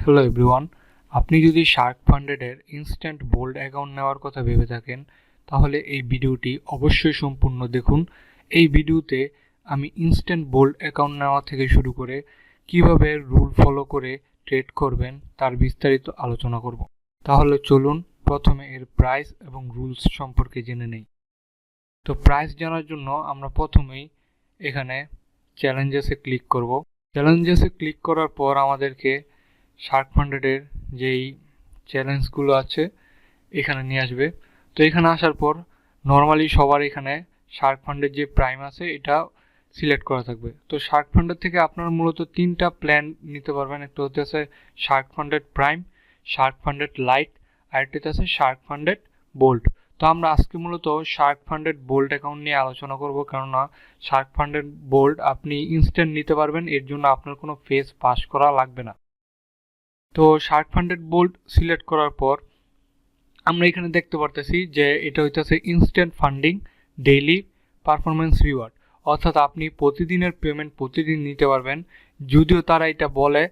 Hello everyone, আপনি যদি Shark ফান্ডেডের instant bold account নেওয়ার কথা ভেবে থাকেন তাহলে এই ভিডিওটি অবশ্যই সম্পূর্ণ দেখুন। এই ভিডিওতে আমি ইনস্ট্যান্ট বোল্ড অ্যাকাউন্ট নেওয়া থেকে শুরু করে কিভাবে রুল ফলো করে ট্রেড করবেন তার বিস্তারিত আলোচনা করব। তাহলে চলুন প্রথমে এর প্রাইস এবং রুলস সম্পর্কে জেনে নেই। তো প্রাইস জানার জন্য আমরা প্রথমেই এখানে চ্যালেঞ্জেসে ক্লিক করব। চ্যালেঞ্জেসে ক্লিক করার পর আমাদেরকে শার্ক ফান্ডেডের যেই চ্যালেঞ্জগুলো আছে এখানে নিয়ে আসবে। তো এখানে আসার পর নর্মালি সবার এখানে শার্ক ফান্ডের যে প্রাইম আছে এটা সিলেক্ট করা থাকবে। তো শার্ক ফান্ডের থেকে আপনারা মূলত তিনটা প্ল্যান নিতে পারবেন। একটা হচ্ছে shark funded prime, shark funded light, আর একটা আছে শার্ক ফান্ডেড বোল্ড। তো আমরা আজকে মূলত শার্ক ফান্ডেড বোল্ড অ্যাকাউন্ট নিয়ে আলোচনা করব, কেননা শার্ক ফান্ডেড বোল্ড আপনি ইনস্ট্যান্ট নিতে পারবেন, এর জন্য আপনার কোনো ফেস পাস করা লাগবে না। তো শার্ক ফান্ডেড বোল্ড সিলেক্ট করার পর আমরা এখানে দেখতে পারতেছি যে এটা হইতেছে instant funding daily performance reward, অর্থাৎ আপনি প্রতিদিনের পেমেন্ট প্রতিদিন নিতে পারবেন। যদিও তারা এটা বলে,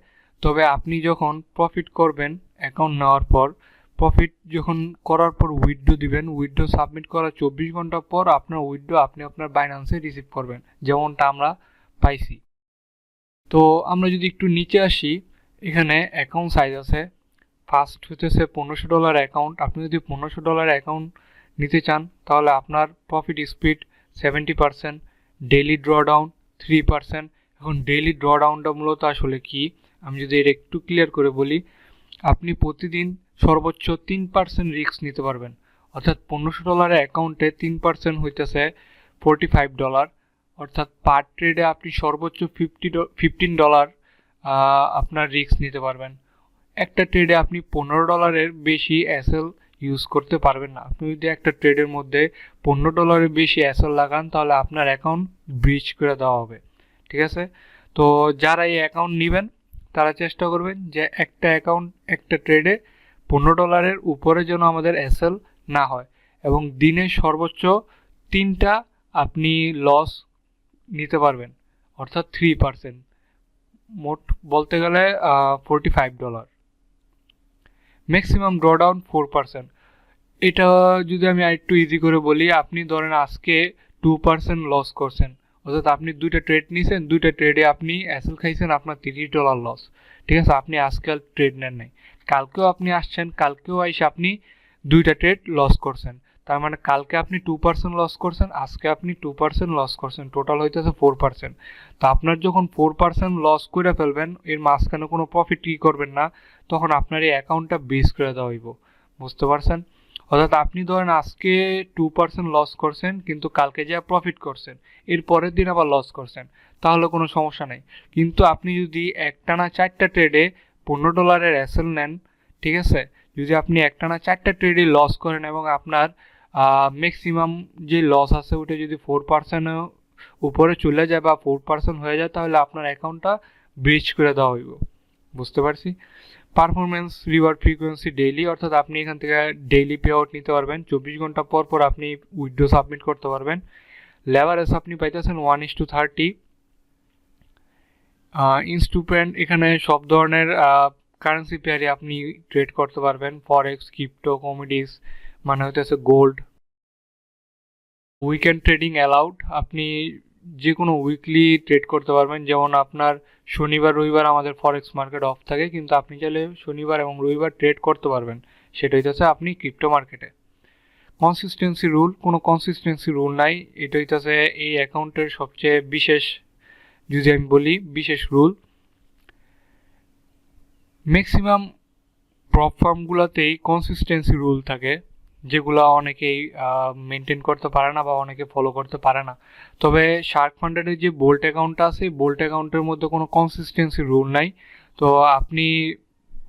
তবে আপনি যখন প্রফিট করবেন অ্যাকাউন্ট নেওয়ার পর, প্রফিট যখন করার পর উইথড্র দিবেন, উইথড্র সাবমিট করার 24 ঘন্টা পর আপনার উইথড্র আপনি আপনার বাইন্যান্সে রিসিভ করবেন, যেমনটা আমরা পাইছি। তো আমরা যদি একটু নিচে আসি, এখানে অ্যাকাউন্ট সাইজ আছে। ফার্স্ট হতেছে $1500 অ্যাকাউন্ট। আপনি যদি $1500 অ্যাকাউন্ট নিতে চান তাহলে আপনার প্রফিট স্পিড 70%, ডেইলি ড্রডাউন 3%। এখন ডেইলি ড্রডাউনটা মূলত আসলে কি, আমি যদি এটা একটু ক্লিয়ার করে বলি, আপনি প্রতিদিন সর্বোচ্চ 3% রিস্ক নিতে পারবেন। অর্থাৎ $1500 অ্যাকাউন্টে 3% হইতেছে $45, অর্থাৎ পার ট্রেডে আপনি সর্বোচ্চ $15 আপনার রিস্ক নিতে পারবেন। একটা ট্রেডে আপনি $15 বেশি এসএল ইউজ করতে পারবেন না। আপনি যদি একটা ট্রেডের মধ্যে $15 বেশি এসএল লাগান তাহলে আপনার অ্যাকাউন্ট ব্রিচ করে দেওয়া হবে, ঠিক আছে? তো যারা এই অ্যাকাউন্ট নেবেন তারা চেষ্টা করবেন যে একটা অ্যাকাউন্ট একটা ট্রেডে $15 উপরে যেন আমাদের এসএল না হয়, এবং দিনে সর্বোচ্চ 3টা আপনি লস নিতে পারবেন, অর্থাৎ 3%, মোট বলতে গেলে $45। Maximum drawdown 4%। এটা যদি আমি আরেকটু ইজি করে বলি, আপনি ধরেন আজকে 2% লস করছেন, অর্থাৎ আপনি 2টা ট্রেড নিয়েছেন, 2টা ট্রেডে আপনি এসএল খাইছেন, আপনার $30 লস, ঠিক আছে? আপনি আজকাল ট্রেড নেন নাই, কালকেও আপনি আসছেন, কালকেও এসে আপনি 2টা ট্রেড লস করছেন, তার মানে কালকে আপনি 2% লস করছেন, আজকে আপনি 2% লস করছেন, টোটাল হইতেছে 4%। তো আপনার যখন 4% লস করে ফেলবেন, এর মাঝখানে কোনো প্রফিট কি করবেন না, তখন আপনার এই অ্যাকাউন্টটা ব্রিচ করে দেওয়া হইব। বুঝতে পারছেন? অর্থাৎ আপনি ধরেন আজকে 2% লস করছেন, কিন্তু কালকে যা প্রফিট করছেন, এর পরের দিন আবার লস করছেন, তাহলে কোনো সমস্যা নেই। কিন্তু আপনি যদি একটানা 4টা ট্রেডে $15 এসএল নেন, ঠিক আছে, যদি আপনি একটানা 4টা ট্রেডে লস করেন এবং আপনার ম্যাক্সিমাম যে লস আছে ওটা যদি 4% উপরে চলে যায় বা 4% হয়ে যায়, তাহলে আপনার অ্যাকাউন্টটা ব্রিচ করে দেওয়া হইব। বুঝতে পারছি? পারফরমেন্স রিওয়ার্ড ফ্রিকোয়েন্সি ডেইলি, অর্থাৎ আপনি এখান থেকে ডেইলি পে আউট নিতে পারবেন, 24 ঘন্টা পর পর আপনি উইথড্র সাবমিট করতে পারবেন। লেভারেজ আপনি পাইতেছেন 1:30। ইনস্টুপেন্ট, এখানে সব ধরনের কারেন্সি পেয়ারে আপনি ট্রেড করতে পারবেন, ফরেক্স, ক্রিপ্টো, কমোডিটিস, মানে হইতেছে গোল্ড। উইকেন্ড ট্রেডিং অ্যালাউড, আপনি যে কোনো উইকলি ট্রেড করতে পারবেন, যেমন আপনার শনিবার রবিবার আমাদের ফরেক্স মার্কেট অফ থাকে, কিন্তু আপনি চাইলে শনিবার এবং রবিবার ট্রেড করতে পারবেন, সেটা হইতেছে আপনি ক্রিপ্টো মার্কেটে। কনসিস্টেন্সি রুল, কোনো কনসিস্টেন্সি রুল নাই, এটা হইতেছে এই অ্যাকাউন্টের সবচেয়ে বিশেষ, যদি আমি বলি বিশেষ রুল। ম্যাক্সিমাম প্রপ ফার্মগুলোতেই কনসিস্টেন্সি রুল থাকে, যেগুলো অনেকেই মেনটেন করতে পারে না বা অনেকে ফলো করতে পারে না। তবে শার্ক ফান্ডের যে বোল্ট অ্যাকাউন্টটা আছে, বোল্ট অ্যাকাউন্টের মধ্যে কোনো কনসিস্টেন্সি রুল নাই। তো আপনি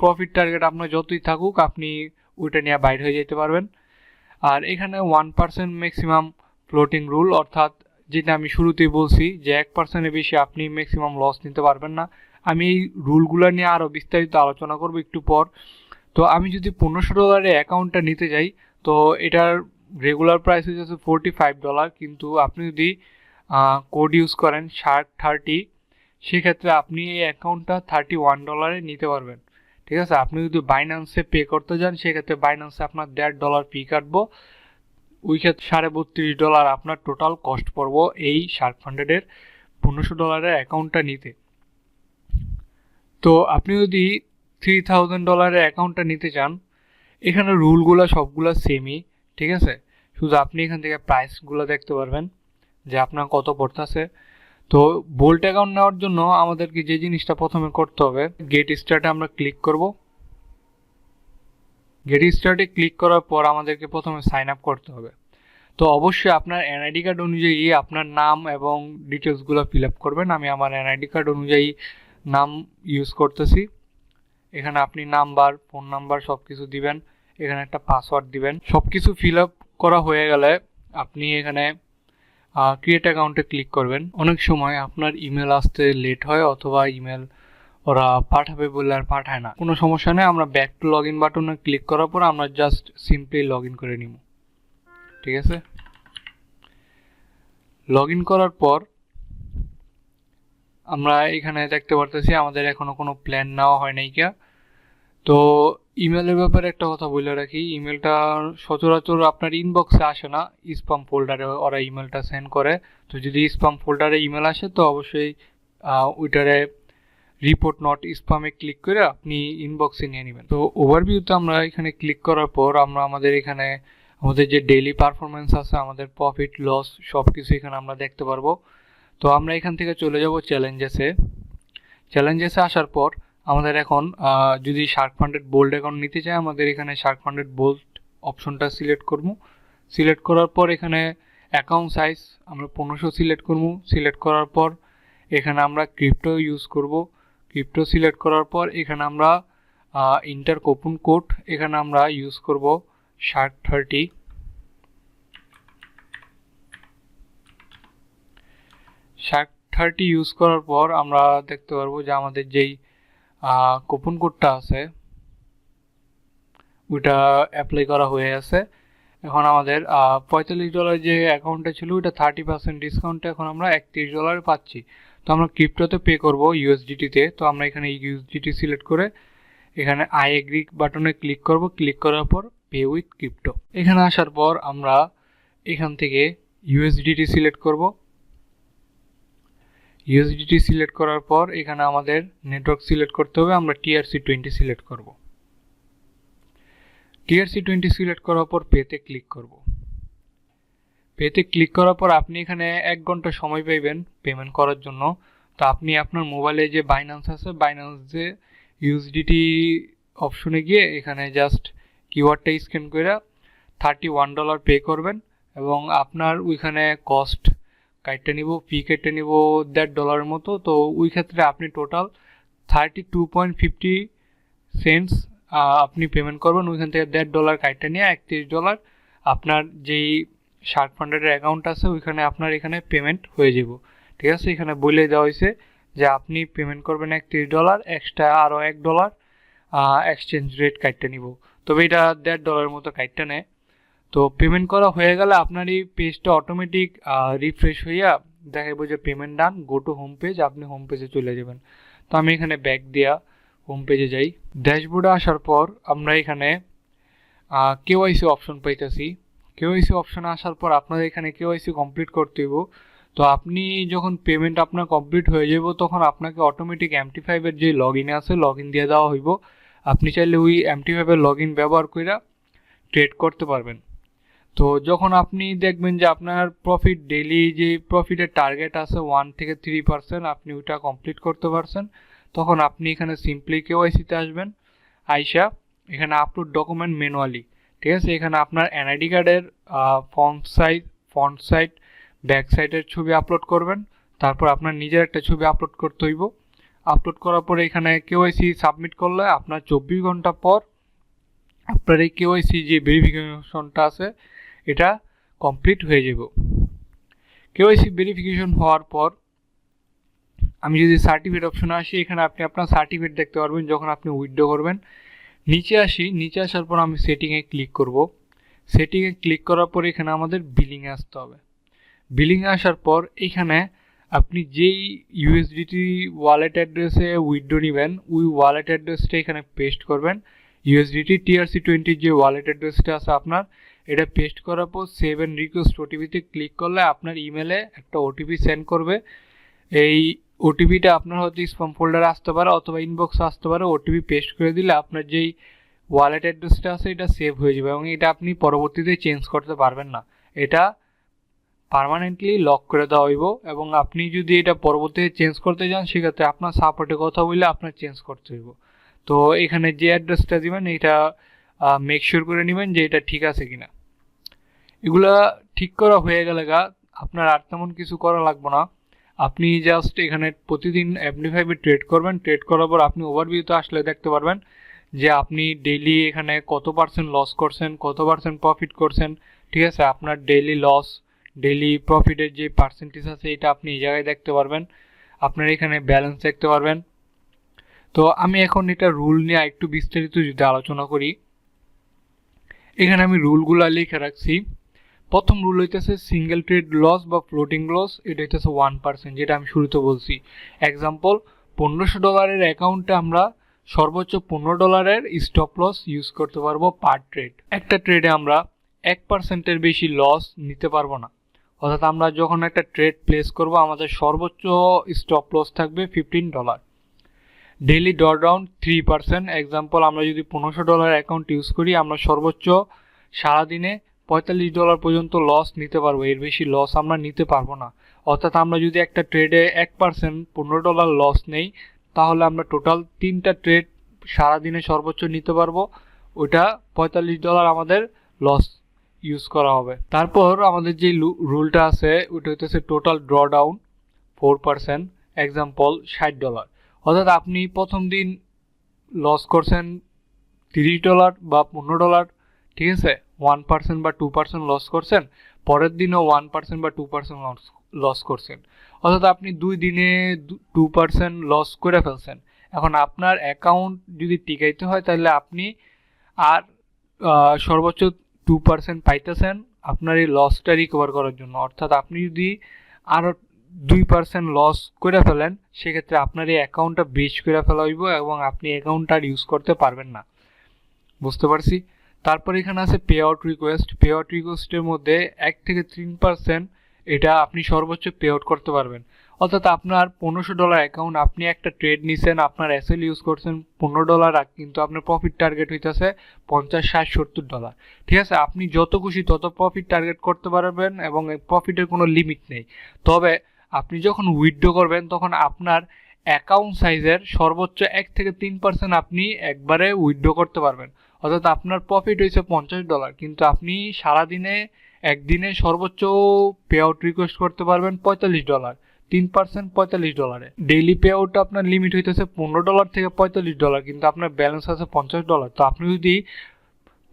প্রফিট টার্গেট আপনার যতই থাকুক, আপনি ওইটা নিয়ে বাইরে হয়ে যেতে পারবেন। আর এখানে 1% ম্যাক্সিমাম ফ্লোটিং রুল, অর্থাৎ যেটা আমি শুরুতেই বলছি যে 1%-এর বেশি আপনি ম্যাক্সিমাম লস নিতে পারবেন না। আমি এই রুলগুলো নিয়ে আরও বিস্তারিত আলোচনা করব একটু পর। তো আমি যদি $1500 অ্যাকাউন্টটা নিতে যাই, তো এটার রেগুলার প্রাইস হচ্ছে $45, কিন্তু আপনি যদি কোড ইউজ করেন SHARK30, সেক্ষেত্রে আপনি এই অ্যাকাউন্টটা $31 নিতে পারবেন, ঠিক আছে। আপনি যদি বাইন্যান্সে পে করতে যান সেক্ষেত্রে বাইন্যান্সে আপনার $1.5 ফি কাটবো, ওই ক্ষেত্রে $32.5 আপনার টোটাল কস্ট পড়বো এই শার্ক ফান্ডেডের $1500 অ্যাকাউন্টটা নিতে। তো আপনি যদি $3000 অ্যাকাউন্টটা নিতে চান, এখানে রুলগুলো সবগুলো সেমই, ঠিক আছে। শুধু আপনি এখান থেকে প্রাইসগুলো দেখতে পারবেন যে আপনার কত পড়তেছে। তো বোল্ট অ্যাকাউন্ট নেওয়ার জন্য আমাদেরকে যে জিনিসটা প্রথমে করতে হবে, গেট স্টার্টে আমরা ক্লিক করব। গেট স্টার্টে ক্লিক করার পর আমাদেরকে প্রথমে সাইন আপ করতে হবে। তো অবশ্যই আপনার এনআইডি কার্ড অনুযায়ী আপনার নাম এবং ডিটেলসগুলো ফিল আপ করবেন। আমি আমার এনআইডি কার্ড অনুযায়ী নাম ইউজ করতেছি। এখানে আপনি নাম্বার, ফোন নাম্বার সব কিছু দিবেন, এখানে একটা পাসওয়ার্ড দিবেন। সব কিছু ফিল আপ করা হয়ে গেলে আপনি এখানে ক্রিয়েট অ্যাকাউন্টে ক্লিক করবেন। অনেক সময় আপনার ইমেল আসতে লেট হয় অথবা ইমেল ওরা পাঠাবে বললে আর পাঠায় না, কোনো সমস্যা নেই। আমরা ব্যাক টু লগ ইন বাটনে ক্লিক করার পর আমরা জাস্ট সিম্পলি লগ ইন করে নিব, ঠিক আছে। লগ ইন করার পর আমরা এখানে দেখতে পারতেছি আমাদের এখনো কোনো প্ল্যান নেওয়া হয় নাই কিয়া। তো ইমেলের ব্যাপারে একটা কথা বলে রাখি, ইমেলটা সচরাচর আপনার ইনবক্সে আসে না, স্প্যাম ফোল্ডারে ওরা ইমেলটা সেন্ড করে। তো যদি স্প্যাম ফোল্ডারে ইমেল আসে তো অবশ্যই ওইটারে রিপোর্ট নট স্প্যামে ক্লিক করে আপনি ইনবক্সে নিয়ে নেবেন। তো ওভারভিউতে আমরা এখানে ক্লিক করার পর আমরা আমাদের এখানে আমাদের যে ডেইলি পারফরমেন্স আছে, আমাদের প্রফিট লস সব কিছু এখানে আমরা দেখতে পারবো। তো আমরা এখান থেকে চলে যাব চ্যালেঞ্জেসে। চ্যালেঞ্জেসে আসার পর আমাদের এখন যদি শার্ক ফান্ডেড বোল্ড অ্যাকাউন্ট নিতে চাই, আমাদের এখানে শার্ক ফান্ডেড বোল্ড অপশনটা সিলেক্ট করব। সিলেক্ট করার পর এখানে অ্যাকাউন্ট সাইজ আমরা 1500 সিলেক্ট করব। সিলেক্ট করার পর এখানে আমরা ক্রিপ্টো ইউজ করব। ক্রিপ্টো সিলেক্ট করার পর এখানে আমরা ইন্টার কুপন কোড এখানে আমরা ইউজ করব SHARK30। SHARK30 ইউজ করার পর আমরা দেখতে পারবো যে আমাদের যেই কুপন কোডটা আছে ওইটা অ্যাপ্লাই করা হয়ে আছে। এখন আমাদের $45 যে অ্যাকাউন্টটা ছিল ওইটা 30% ডিসকাউন্টে এখন আমরা $31 পাচ্ছি। তো আমরা ক্রিপ্টোতে পে করব ইউএসডিটিতে। তো আমরা এখানে ইউএসডিটি সিলেক্ট করে এখানে আই এগ্রি বাটনে ক্লিক করব। ক্লিক করার পর পে উইথ ক্রিপ্টো। এখানে আসার পর আমরা এখান থেকে ইউএসডিটি সিলেক্ট করব। ইউএসডিটি সিলেক্ট করার পর এখানে আমাদের নেটওয়ার্ক সিলেক্ট করতে হবে, আমরা TRC20 সিলেক্ট করব। TRC20 সিলেক্ট করার পর পেতে ক্লিক করব। পেতে ক্লিক করার পর আপনি এখানে 1 ঘন্টা সময় পাইবেন পেমেন্ট করার জন্য। তো আপনি আপনার মোবাইলে যে বাইন্যান্স আছে, বাইন্যান্সে ইউএসডিটি অপশনে গিয়ে এখানে জাস্ট কিওয়ার্ডটা স্ক্যান করে $31 পে করবেন এবং আপনার ওইখানে কস্ট কাইটটা নিব, ফি কেটে নিব $1.5 মতো। তো ওই ক্ষেত্রে আপনি টোটাল 32.50 সেন্টস আপনি পেমেন্ট করবেন। ওইখান থেকে $1.5 কাইটটা নিয়ে $31 আপনার যেই শার্ক ফান্ডের অ্যাকাউন্ট আছে ওইখানে আপনার এখানে পেমেন্ট হয়ে যাব, ঠিক আছে। এখানে বলে দেওয়া হয়েছে যে আপনি পেমেন্ট করবেন $31, এক্সট্রা আরও $1 এক্সচেঞ্জ রেট কাইটটা নিব। তবে এটা $1.5 মতো কাইটটা নেয়। তো পেমেন্ট করা হয়ে গেলে আপনার এই পেজটা অটোমেটিক রিফ্রেশ হইয়া দেখাবো যে payment done, go to home page, আপনি হোম পেজে চলে যাবেন। তো আমি এখানে ব্যাক দিয়া হোম পেজে যাই। ড্যাশবোর্ডে আসার পর আমরা এখানে কেওয়াইসি অপশন পাইতেছি। কেওয়াইসি অপশনে আসার পর আপনাদের এখানে কেওয়াইসি কমপ্লিট করতে হইব। তো আপনি যখন পেমেন্ট আপনার কমপ্লিট হয়ে যাব তখন আপনাকে অটোমেটিক MT5 এর যে লগ ইনে আছে লগ ইন দিয়ে দেওয়া হইব। আপনি চাইলে ওই MT5 এর লগ ইন ব্যবহার করে ট্রেড করতে পারবেন। তো যখন আপনি দেখবেন যে আপনার প্রফিট ডেইলি যে প্রফিটের টার্গেট আছে 1 থেকে 3% আপনি ওইটা কমপ্লিট করতে পারছেন, তখন আপনি এখানে সিম্পলি কেওয়াইসিতে আসবেন। আইসা এখানে আপলোড ডকুমেন্ট ম্যানুয়ালি, ঠিক আছে। এখানে আপনার এনআইডি কার্ডের ফ্রন্ট সাইড ব্যাক সাইডের ছবি আপলোড করবেন। তারপর আপনার নিজের একটা ছবি আপলোড করতে হইব। আপলোড করার পরে এখানে কেওয়াইসি সাবমিট করলে আপনার 24 ঘন্টা পর আপনার এই কেওয়াইসি যে ভেরিফিকেশনটা আছে এটা কমপ্লিট হয়ে যাব। কেওয়াইসি ভেরিফিকেশন হওয়ার পর আমি যদি সার্টিফিকেট অপশনে আসি, এখানে আপনি আপনার সার্টিফিকেট দেখতে পারবেন যখন আপনি উইথড্র করবেন। নিচে আসি, নিচে আসার পর আমি সেটিংয়ে ক্লিক করব। সেটিংয়ে ক্লিক করার পর এখানে আমাদের বিলিংয়ে আসতে হবে। বিলিংয়ে আসার পর এখানে আপনি যেই ইউএসডিটি ওয়ালেট অ্যাড্রেসে উইথড্র নেবেন ওই ওয়ালেট অ্যাড্রেসটা এখানে পেস্ট করবেন। ইউএসডিটি TRC20 যে ওয়ালেট অ্যাড্রেসটা আছে আপনার, এটা পেস্ট করার পর সেভ অ্যান্ড রিকোয়েস্ট ওটিপিতে ক্লিক করলে আপনার ইমেলে একটা ওটিপি সেন্ড করবে। এই ওটিপিটা আপনার হয়তো স্প্যাম ফোল্ডারে আসতে পারে অথবা ইনবক্সে আসতে পারে। ওটিপি পেস্ট করে দিলে আপনার যেই ওয়ালেট অ্যাড্রেসটা আছে এটা সেভ হয়ে যাবে এবং এটা আপনি পরবর্তীতে চেঞ্জ করতে পারবেন না। এটা পার্মানেন্টলি লক করে দেওয়া হইব এবং আপনি যদি এটা পরবর্তীতে চেঞ্জ করতে যান সেক্ষেত্রে আপনার সাপোর্টে কথা বললে আপনার চেঞ্জ করতে হইব। তো এখানে যে অ্যাড্রেসটা দিবেন এটা মেক শিওর করে নেবেন যে এটা ঠিক আছে কিনা। এগুলা ঠিক করা হয়ে গেলে আপনার আর তেমন কিছু করা লাগবে না। আপনি জাস্ট এখানে প্রতিদিন MD5-এ ট্রেড করবেন। ট্রেড করার পর আপনি ওভারভিউতে আসলে দেখতে পারবেন যে আপনি ডেইলি এখানে কত পার্সেন্ট লস করছেন, কত পার্সেন্ট প্রফিট করছেন। ঠিক আছে, আপনার ডেইলি লস ডেইলি প্রফিটের যে পার্সেন্টেজ আছে এটা আপনি এই জায়গায় দেখতে পারবেন। আপনার এখানে ব্যালেন্স দেখতে পারবেন। তো আমি এখন এটা রুল নিয়ে একটু বিস্তারিত যদি আলোচনা করি, এখানে আমি রুলগুলো লিখে রাখছি। প্রথম রুল হইতেছে সিঙ্গেল ট্রেড লস বা ফ্লোটিং লস, এটা হইতেছে 1%, যেটা আমি শুরুতে বলছি। এক্সাম্পল, $1500 অ্যাকাউন্টে আমরা সর্বোচ্চ $15 স্টপ লস ইউজ করতে পারবো পার ট্রেড। একটা ট্রেডে আমরা 1%-এর বেশি লস নিতে পারবো না। অর্থাৎ আমরা যখন একটা ট্রেড প্লেস করব আমাদের সর্বোচ্চ স্টপ লস থাকবে $15। Daily drawdown 3%। এক্সাম্পল, আমরা যদি $1500 অ্যাকাউন্ট ইউজ করি আমরা সর্বোচ্চ সারাদিনে $45 পর্যন্ত লস নিতে পারবো, এর বেশি লস আমরা নিতে পারবো না। অর্থাৎ আমরা যদি একটা ট্রেডে 1% $15 লস নেই তাহলে আমরা টোটাল 3টা ট্রেড সারাদিনে সর্বোচ্চ নিতে পারবো, ওটা $45 আমাদের লস ইউজ করা হবে। তারপর আমাদের যে রুলটা আছে ওটা হচ্ছে টোটাল ড্রডাউন 4%। এক্সাম্পল, $60। অর্থাৎ আপনি প্রথম দিন লস করছেন $30 বা $15, ঠিক আছে, 1% বা 2% লস করছেন, পরের দিনও 1% বা 2% লস করছেন। অর্থাৎ আপনি 2 দিনে 2% লস করে ফেলছেন। এখন আপনার অ্যাকাউন্ট যদি টিকাইতে হয় তাহলে আপনি আর সর্বোচ্চ 2% পাইতেছেন আপনার এই লসটা রিকভার করার জন্য। অর্থাৎ আপনি যদি আরও 2% লস করে ফেলেন সেক্ষেত্রে আপনার এই অ্যাকাউন্টটা ব্রিচ করে ফেলা হইব এবং আপনি অ্যাকাউন্টটা আর ইউজ করতে পারবেন না। বুঝতে পারছি। তারপর এখানে আছে pay out request. Pay out রিকোয়েস্টের মধ্যে 1 থেকে 3% এটা আপনি সর্বোচ্চ পে আউট করতে পারবেন। অর্থাৎ আপনার $1500 অ্যাকাউন্ট, আপনি একটা ট্রেড নিছেন, আপনার এসএল ইউজ করছেন $15, কিন্তু আপনার প্রফিট টার্গেট হইতেছে $50, $60, $70। ঠিক আছে, আপনি যত খুশি তত প্রফিট টার্গেট করতে পারবেন এবং প্রফিটের কোনো লিমিট নেই। তবে আপনি যখন উইথড্র করবেন তখন আপনার অ্যাকাউন্ট সাইজের সর্বোচ্চ 1 থেকে 3% আপনি একবারে উইথড্র করতে পারবেন। অর্থাৎ আপনার প্রফিট হয়েছে $50, কিন্তু আপনি সারাদিনে একদিনে সর্বোচ্চ পে আউট রিকোয়েস্ট করতে পারবেন $45, 3% $45। ডেইলি পে আউট আপনার লিমিট হইতেছে $15 থেকে $45, কিন্তু আপনার ব্যালেন্স আছে $50। তো আপনি যদি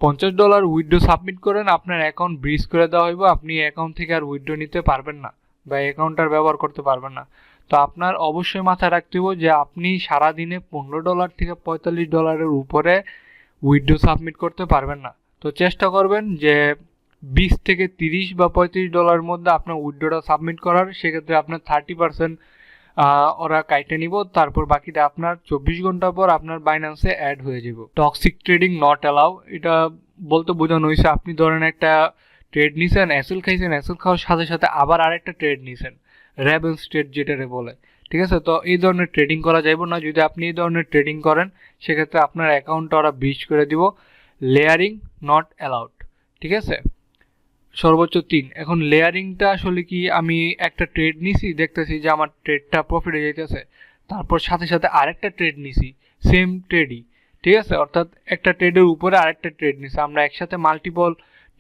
$50 উইথড্র সাবমিট করেন আপনার অ্যাকাউন্ট ব্রিজ করে দেওয়া হইব, আপনি অ্যাকাউন্ট থেকে আর উইথড্র নিতে পারবেন না বা অ্যাকাউন্ট আর ব্যবহার করতে পারবেন না। তো আপনার অবশ্যই মাথায় রাখতে হবে যে আপনি সারাদিনে $15 থেকে $45 উপরে উইথড্র সাবমিট করতে পারবেন না। তো চেষ্টা করবেন যে 20 থেকে 30 বা $35 মধ্যে আপনার উইথড্রটা সাবমিট করার। সেক্ষেত্রে আপনার 30% ওরা কাইটে নিব, তারপর বাকিটা আপনার 24 ঘন্টা পর আপনার বাইন্যান্সে অ্যাড হয়ে যাব। টক্সিক ট্রেডিং নট অ্যালাউ, এটা বলতে বোঝানো হয়েছে আপনি ধরেন একটা ট্রেড নিছেন, এসএল খাইছেন, এসএল খাওয়ার সাথে সাথে আবার আরেকটা ট্রেড নিছেন, র্যাবেন্স ট্রেড যেটারে বলে। ঠিক আছে, তো এই ধরনের ট্রেডিং করা যাবে না। যদি আপনি এই ধরনের ট্রেডিং করেন সেক্ষেত্রে আপনার অ্যাকাউন্টটা ওরা ব্রিচ করে দিব। লেয়ারিং নট অ্যালাউড, ঠিক আছে, সর্বোচ্চ 3। এখন লেয়ারিংটা আসলে কি, আমি একটা ট্রেড নিছি, দেখতেছি যে আমার ট্রেডটা প্রফিটে যেতেছে, তারপর সাথে সাথে আরেকটা ট্রেড নিছি, সেম ট্রেডই, ঠিক আছে, অর্থাৎ একটা ট্রেডের উপরে আরেকটা ট্রেড নিছি। আমরা একসাথে মাল্টিপল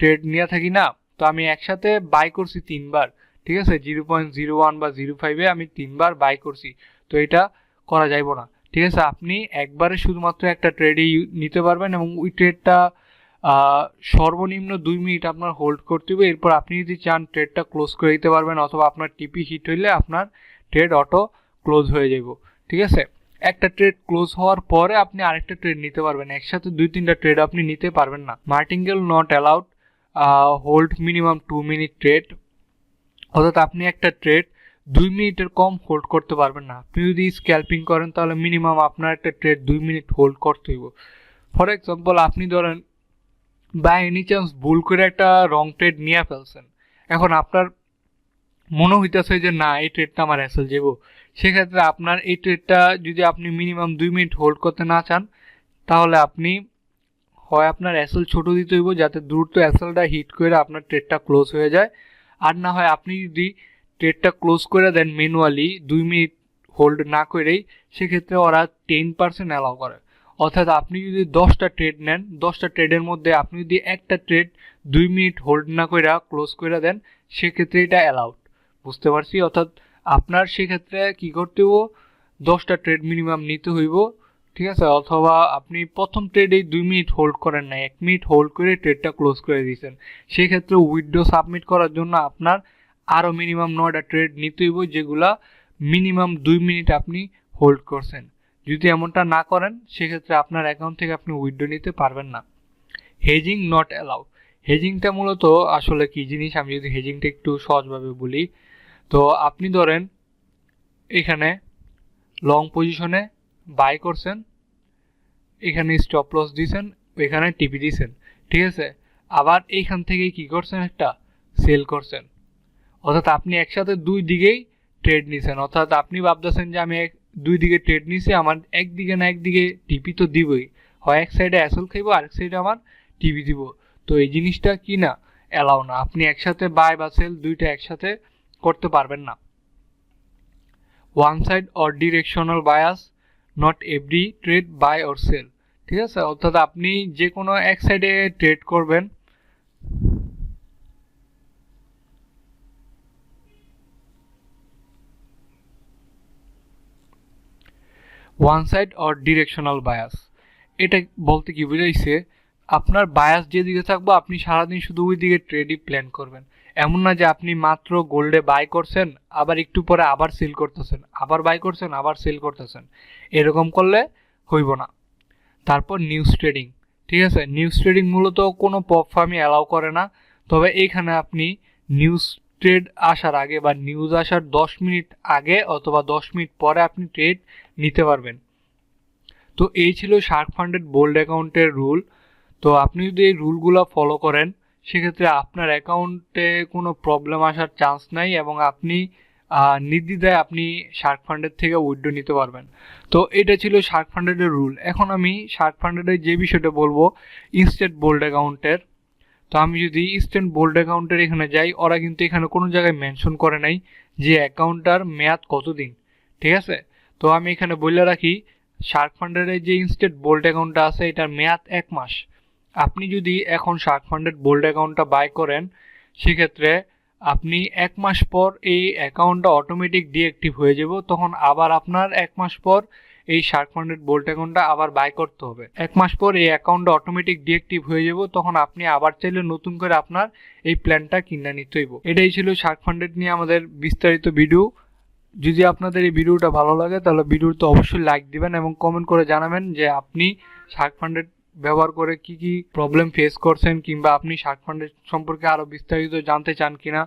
ট্রেড নিয়ে থাকি না, তো আমি একসাথে বাই করছি 3বার, ঠিক আছে, 0.01 বা 0.5-এ আমি 3বার বাই করছি। তো এটা করা যাইব না। ঠিক আছে, আপনি একবারে শুধুমাত্র একটা ট্রেডই নিতে পারবেন এবং ওই ট্রেডটা সর্বনিম্ন 2 মিনিট আপনার হোল্ড করতে হবে। এরপর আপনি যদি চান ট্রেডটা ক্লোজ করে দিতে পারবেন, অথবা আপনার টিপি হিট হইলে আপনার ট্রেড অটো ক্লোজ হয়ে যাব। ঠিক আছে, একটা ট্রেড ক্লোজ হওয়ার পরে আপনি আরেকটা ট্রেড নিতে পারবেন, একসাথে 2-3টা ট্রেড আপনি নিতে পারবেন না। Martingale not allowed, hold minimum 2 minute trade. অর্থাৎ আপনি একটা ট্রেড 2 মিনিটের কম হোল্ড করতে পারবেন না। আপনি যদি স্ক্যাল্পিং করেন তাহলে মিনিমাম আপনার একটা ট্রেড 2 মিনিট হোল্ড করতে হইব। ফর এক্সাম্পল আপনি ধরেন বাই এনি চান্স ভুল করে একটা রং ট্রেড নিয়ে ফেলছেন, এখন আপনার মনে হইতেছে যে না এই ট্রেডটা আমার অ্যাসেল যাব, সেক্ষেত্রে আপনার এই ট্রেডটা যদি আপনি মিনিমাম 2 মিনিট হোল্ড করতে না চান তাহলে আপনি হয় আপনার অ্যাসেল ছোট দিতে হইব যাতে দ্রুত অ্যাসেলটা হিট করে আপনার ট্রেডটা ক্লোজ হয়ে যায়, আর না হয় আপনি যদি ট্রেডটা ক্লোজ করে দেন ম্যানুয়ালি 2 মিনিট হোল্ড না করেই, সেক্ষেত্রে ওরা 10% অ্যালাউ করে। অর্থাৎ আপনি যদি 10টা ট্রেড নেন, 10টা ট্রেডের মধ্যে আপনি যদি একটা ট্রেড 2 মিনিট হোল্ড না করে ক্লোজ করে দেন, সেক্ষেত্রে এটা অ্যালাউড। বুঝতে পারছি? অর্থাৎ আপনার সেক্ষেত্রে কী করতে হইব, 10টা ট্রেড মিনিমাম নিতে হইব, ঠিক আছে? অথবা আপনি প্রথম ট্রেডেই 2 মিনিট হোল্ড করেন নাই, 1 মিনিট হোল্ড করে ট্রেডটা ক্লোজ করে দিয়েছেন, সেক্ষেত্রে উইথড্র সাবমিট করার জন্য আপনার আরও মিনিমাম 9টা ট্রেড নিতে হইব যেগুলা মিনিমাম 2 মিনিট আপনি হোল্ড করছেন। যদি এমনটা না করেন সেক্ষেত্রে আপনার অ্যাকাউন্ট থেকে আপনি উইথড্র নিতে পারবেন না। Hedging not allow. হেজিংটা মূলত আসলে কি জিনিস, আমি যদি হেজিংটা একটু সহজভাবে বলি, তো আপনি ধরেন এখানে লং পজিশনে বাই করছেন, এখানে স্টপ লস দিয়েছেন, এখানে টিপি দিয়েছেন, ঠিক আছে? আবার এইখান থেকে কি করছেন, একটা সেল করছেন। অর্থাৎ আপনি একসাথে দুই দিকেই ট্রেড নিছেন। অর্থাৎ আপনি ভাবতেছেন যে আমি দুই দিকে ট্রেড নিছি, আমার একদিকে না একদিকে টিপি তো দিবই, হয় এক সাইডে অ্যাসেল খাইবো আরেক সাইডে আমার টিপি দিব। তো এই জিনিসটা কি না, অ্যালাউ না। আপনি একসাথে বাই বা সেল দুইটা একসাথে করতে পারবেন না। One side or directional bias, not every trade buy or sell, ঠিক আছে? অর্থাৎ আপনি যে কোনো এক সাইডে ট্রেড করবেন, one side or directional bias, এটা বলতে কি বুঝাইছে, আপনার বায়াস যেদিকে থাকবো আপনি সারাদিন শুধু ওই দিকে ট্রেডই প্ল্যান করবেন। এমন না যে আপনি মাত্র গোল্ডে বাই করছেন, আবার একটু পরে আবার সেল করতেছেন, আবার বাই করছেন, আবার সেল করতেছেন, এরকম করলে হইব না। তারপর নিউজ ট্রেডিং, ঠিক আছে? নিউজ ট্রেডিং মূলত কোনো পপ ফার্মই অ্যালাউ করে না, তবে এইখানে আপনি নিউজ ট্রেড আসার আগে বা নিউজ আসার 10 মিনিট আগে অথবা 10 মিনিট পরে আপনি ট্রেড নিতে পারবেন। তো এই ছিল শার্ক ফান্ডেড বোল্ড অ্যাকাউন্টের রুল। তো আপনি যদি এই রুলগুলো ফলো করেন সেক্ষেত্রে আপনার অ্যাকাউন্টে কোনো প্রবলেম আসার চান্স নাই এবং আপনি নির্দ্বিধায় আপনি শার্ক ফান্ডের থেকে উইথড্র নিতে পারবেন। তো এটা ছিল শার্ক ফান্ডেডের রুল। এখন আমি শার্ক ফান্ডেডের যে বিষয়টা বলবো ইনস্ট্যান্ট বোল্ড অ্যাকাউন্টের। তো আমি যদি ইনস্ট্যান্ট বোল্ড অ্যাকাউন্টের এখানে যাই, ওরা কিন্তু এখানে কোনো জায়গায় মেনশন করে নাই যে অ্যাকাউন্টটার মেয়াদ কতদিন, ঠিক আছে? তো আমি এখানে বলে রাখি, শার্ক ফান্ডের যে ইনস্ট্যান্ট বোল্ড অ্যাকাউন্টটা আছে এটার মেয়াদ 1 মাস। আপনি যদি এখন শার্ক ফান্ডেড বোল্ড অ্যাকাউন্টটা বাই করেন সেক্ষেত্রে আপনি 1 মাস পর এই অ্যাকাউন্টটা অটোমেটিক ডিঅ্যাক্টিভ হয়ে যাব, তখন আবার আপনার 1 মাস পর এই শার্ক ফান্ডেড বোল্ড অ্যাকাউন্টটা আবার বাই করতে হবে। 1 মাস পর এই অ্যাকাউন্টটা অটোমেটিক ডিঅ্যাক্টিভ হয়ে যাব, তখন আপনি আবার চাইলে নতুন করে আপনার এই প্ল্যানটা কিনে নিতে হইব। এটাই ছিল শার্ক ফান্ডেড নিয়ে আমাদের বিস্তারিত ভিডিও। যদি আপনাদের এই ভিডিওটা ভালো লাগে তাহলে ভিডিওতে অবশ্যই লাইক দিবেন এবং কমেন্ট করে জানাবেন যে আপনি শার্ক ফান্ডেড ব্যবহার করে কি কি প্রবলেম ফেস করছেন, কিংবা আপনি শার্ক ফান্ডেড সম্পর্কে আরও বিস্তারিত জানতে চান কিনা।